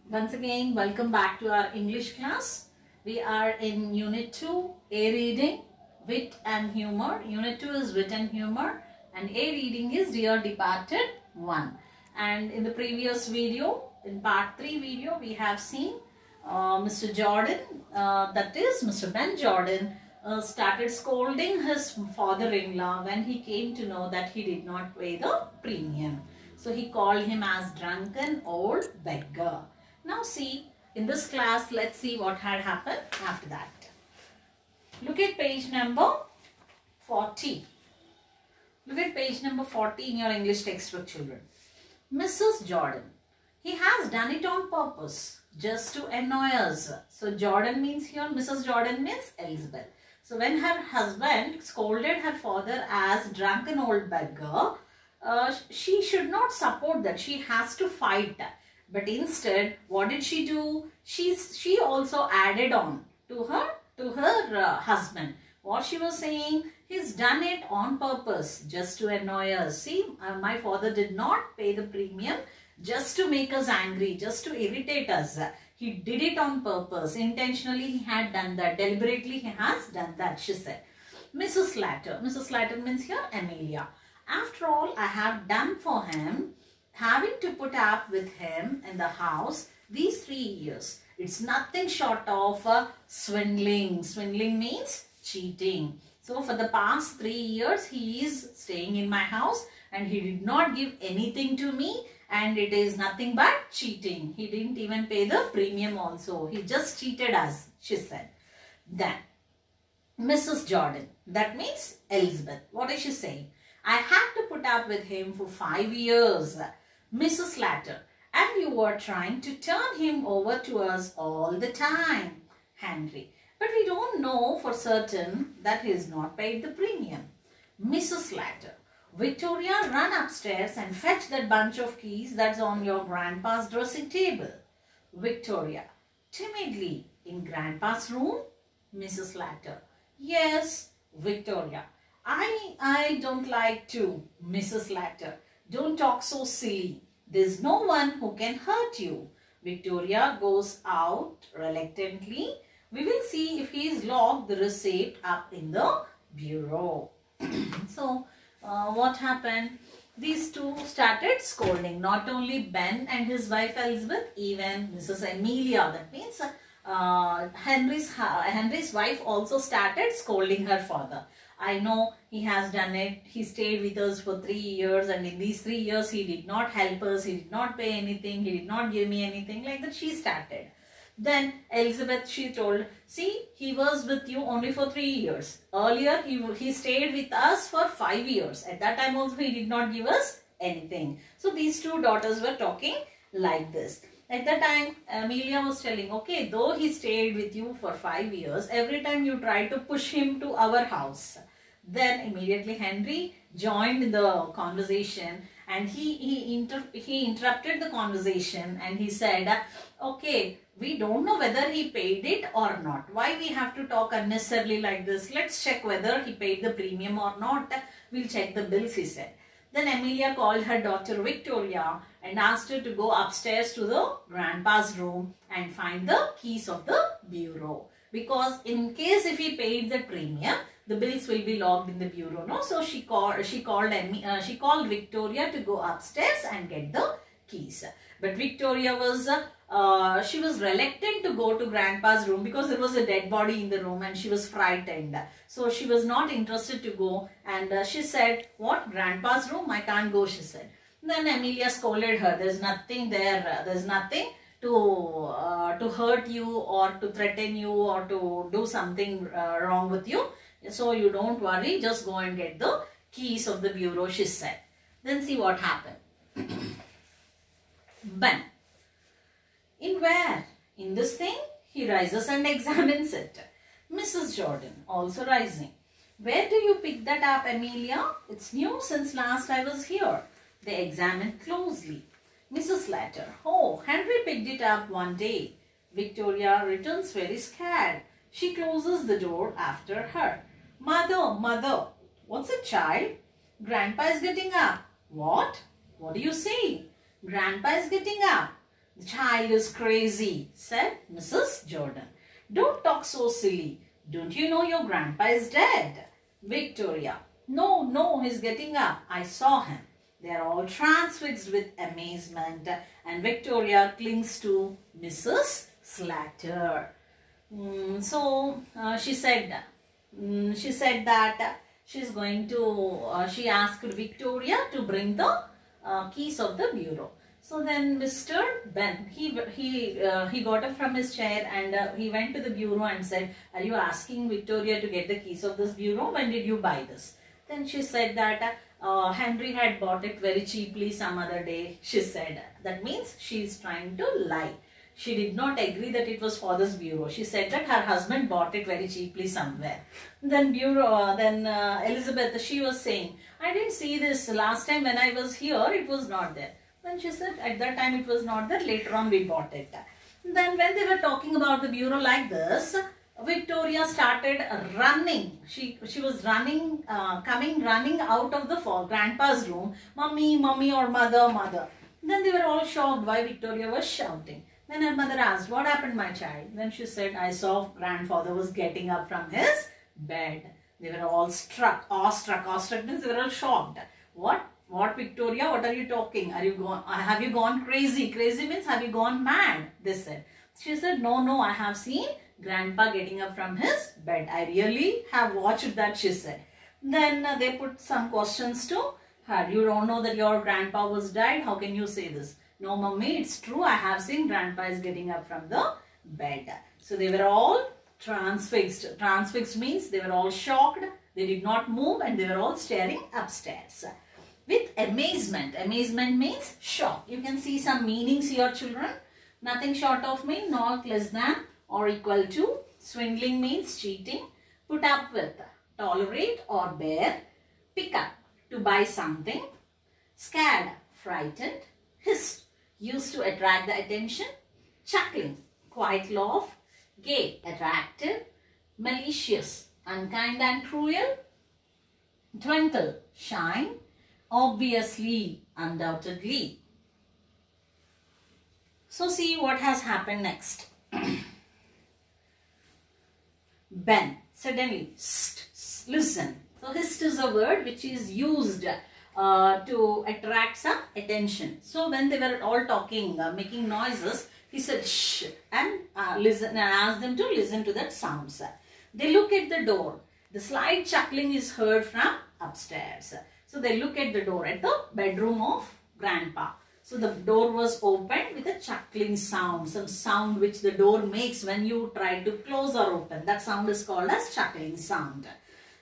Once again, welcome back to our English class. We are in Unit 2, A reading, Wit and Humor. Unit 2 is Wit and Humor and A reading is Dear Departed 1. And in the previous video, in part 3 video, we have seen Mr. Jordan, that is Mr. Ben Jordan, started scolding his father-in-law when he came to know that he did not pay the premium. So he called him as drunken old beggar. Now see, in this class, let's see what had happened after that. Look at page number 40. Look at page number 40 in your English textbook, children. Mrs. Jordan. He has done it on purpose, just to annoy us. So Jordan means here, Mrs. Jordan means Elizabeth. So when her husband scolded her father as drunken old beggar, she should not support that. She has to fight that. But instead, what did she do? She also added on to her husband. What she was saying, he's done it on purpose, just to annoy us. See, my father did not pay the premium just to make us angry, just to irritate us. He did it on purpose. Intentionally, he had done that. Deliberately, he has done that, she said. Mrs. Slatter. Mrs. Slatter means here Amelia. After all I have done for him, having to put up with him in the house these 3 years, it's nothing short of swindling. Swindling means cheating. So for the past 3 years, he is staying in my house and he did not give anything to me, and it is nothing but cheating. He didn't even pay the premium also. He just cheated us, she said. Then Mrs. Jordan, that means Elizabeth. What is she saying? I had to put up with him for 5 years. Mrs. Slatter, and you were trying to turn him over to us all the time. Henry, but we don't know for certain that he has not paid the premium. Mrs. Slatter, Victoria, run upstairs and fetch that bunch of keys that's on your grandpa's dressing table. Victoria, timidly, in grandpa's room? Mrs. Slatter, yes. Victoria, I don't like to. Mrs. Slatter, don't talk so silly. There's no one who can hurt you. Victoria goes out reluctantly. We will see if he's locked the receipt up in the bureau. So, what happened? These two started scolding. Not only Ben and his wife Elizabeth, even Mrs. Amelia. That means Henry's wife also started scolding her father. I know he has done it. He stayed with us for 3 years, and in these 3 years he did not help us. He did not pay anything. He did not give me anything. Like that she started. Then Elizabeth, she told, see, he was with you only for 3 years. Earlier he stayed with us for 5 years. At that time also he did not give us anything. So these two daughters were talking like this. At that time, Amelia was telling, okay, though he stayed with you for 5 years, every time you try to push him to our house. Then immediately Henry joined the conversation, and he interrupted the conversation, and he said, okay, we don't know whether he paid it or not. Why we have to talk unnecessarily like this? Let's check whether he paid the premium or not. We'll check the bills, he said. Then Amelia called her daughter Victoria and asked her to go upstairs to the grandpa's room and find the keys of the bureau. Because in case if he paid the premium, the bills will be locked in the bureau. No, so she called Victoria to go upstairs and get the keys. But Victoria was she was reluctant to go to grandpa's room because there was a dead body in the room and she was frightened. So she was not interested to go, and she said, what, grandpa's room? I can't go, she said. Then Amelia scolded her. There's nothing there. There's nothing to hurt you or to threaten you or to do something wrong with you. So you don't worry. Just go and get the keys of the bureau, she said. Then see what happened. Ben. In where? In this thing? He rises and examines it. Mrs. Jordan also rising. Where do you pick that up, Amelia? It's new since last I was here. They examine closely. Mrs. Slatter. Oh, Henry picked it up one day. Victoria returns very scared. She closes the door after her. Mother. What's it, child? Grandpa is getting up. What? What do you say? Grandpa is getting up. The child is crazy, said Mrs. Jordan. Don't talk so silly. Don't you know your grandpa is dead? Victoria. No, no, he's getting up. I saw him. They are all transfixed with amazement, and Victoria clings to Mrs. Slater. She said that she's going to, she asked Victoria to bring the keys of the bureau. So then Mr. Ben, he got up from his chair and he went to the bureau and said, are you asking Victoria to get the keys of this bureau? When did you buy this? Then she said that Henry had bought it very cheaply some other day, she said. That means she is trying to lie. She did not agree that it was for this bureau. She said that her husband bought it very cheaply somewhere. Then Elizabeth, she was saying, I didn't see this last time when I was here, it was not there. Then she said, at that time it was not there, later on we bought it. Then when they were talking about the bureau like this, Victoria started running. She was running, running out of the grandpa's room. Mummy, mummy, or mother, mother. Then they were all shocked why Victoria was shouting. Then her mother asked, what happened, my child? Then she said, I saw grandfather was getting up from his bed. They were all awestruck. Awestruck means they were all shocked. What, Victoria? What are you talking? Have you gone crazy? Crazy means have you gone mad? They said. She said, no, I have seen grandpa getting up from his bed. I really have watched that, she said. Then they put some questions to her. You don't know that your grandpa was died? How can you say this? No, mummy, it's true. I have seen grandpa is getting up from the bed. So they were all transfixed. Transfixed means they were all shocked. They did not move and they were all staring upstairs. With amazement. Amazement means shock. You can see some meanings here, children. Nothing short of mean not less than or equal to. Swindling means cheating. Put up with, tolerate or bear. Pick up, to buy something. Scared, frightened. Hissed, used to attract the attention. Chuckling, quiet laugh. Gay, attractive. Malicious, unkind and cruel. Twinkle, shine. Obviously, undoubtedly. So see what has happened next. Ben, suddenly, listen. So hist is a word which is used to attract some attention. So when they were all talking, making noises, he said shh and listen and asked them to listen to that sounds. They look at the door. The slight chuckling is heard from upstairs. So they look at the door at the bedroom of grandpa. So the door was opened with a chuckling sound, some sound which the door makes when you try to close or open. That sound is called as chuckling sound.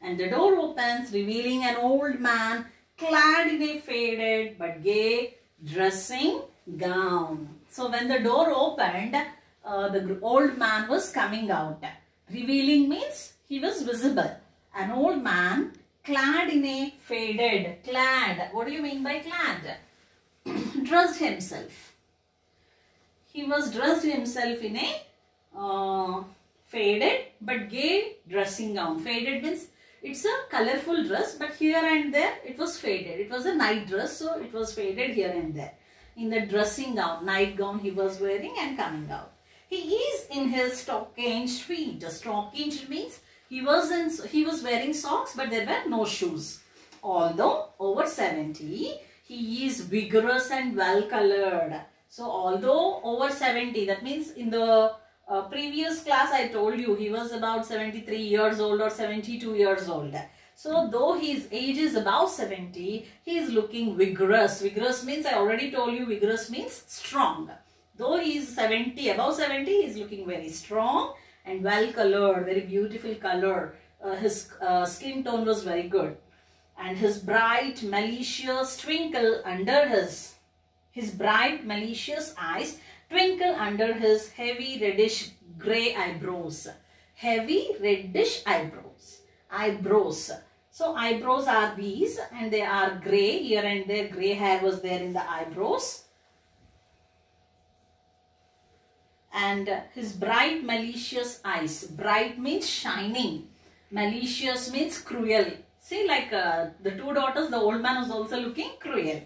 And the door opens, revealing an old man clad in a faded but gay dressing gown. So when the door opened, the old man was coming out. Revealing means he was visible. An old man clad in a faded, clad. What do you mean by clad? Dressed himself. He was dressed himself in a faded but gay dressing gown. Faded means it's a colorful dress, but here and there it was faded. It was a night dress, so it was faded here and there. In the dressing gown, night gown he was wearing and coming out. He is in his stockinged feet. Stockinged means he was wearing socks, but there were no shoes. Although over 70, he is vigorous and well colored. So although over 70, that means in the previous class I told you he was about 73 years old or 72 years old. So though his age is above 70, he is looking vigorous. Vigorous means, I already told you, vigorous means strong. Though he is 70, above 70, he is looking very strong and well colored, very beautiful color. His skin tone was very good. And his bright, malicious twinkle under his bright, malicious eyes twinkle under his heavy reddish grey eyebrows. Heavy reddish eyebrows. Eyebrows. So eyebrows are these and they are grey. Here and there grey hair was there in the eyebrows. And his bright, malicious eyes. Bright means shining. Malicious means cruel. See, like the two daughters, the old man was also looking cruel.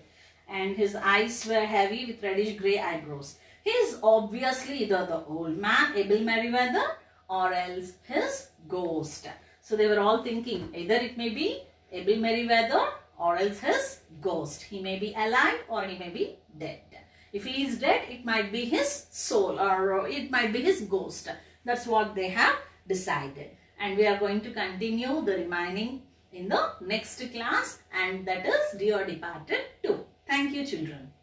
And his eyes were heavy with reddish grey eyebrows. He is obviously either the old man, Abel Merriweather, or else his ghost. So they were all thinking either it may be Abel Merriweather or else his ghost. He may be alive or he may be dead. If he is dead, it might be his soul or it might be his ghost. That's what they have decided. And we are going to continue the remaining in the next class, and that is Dear Departed 2. Thank you, children.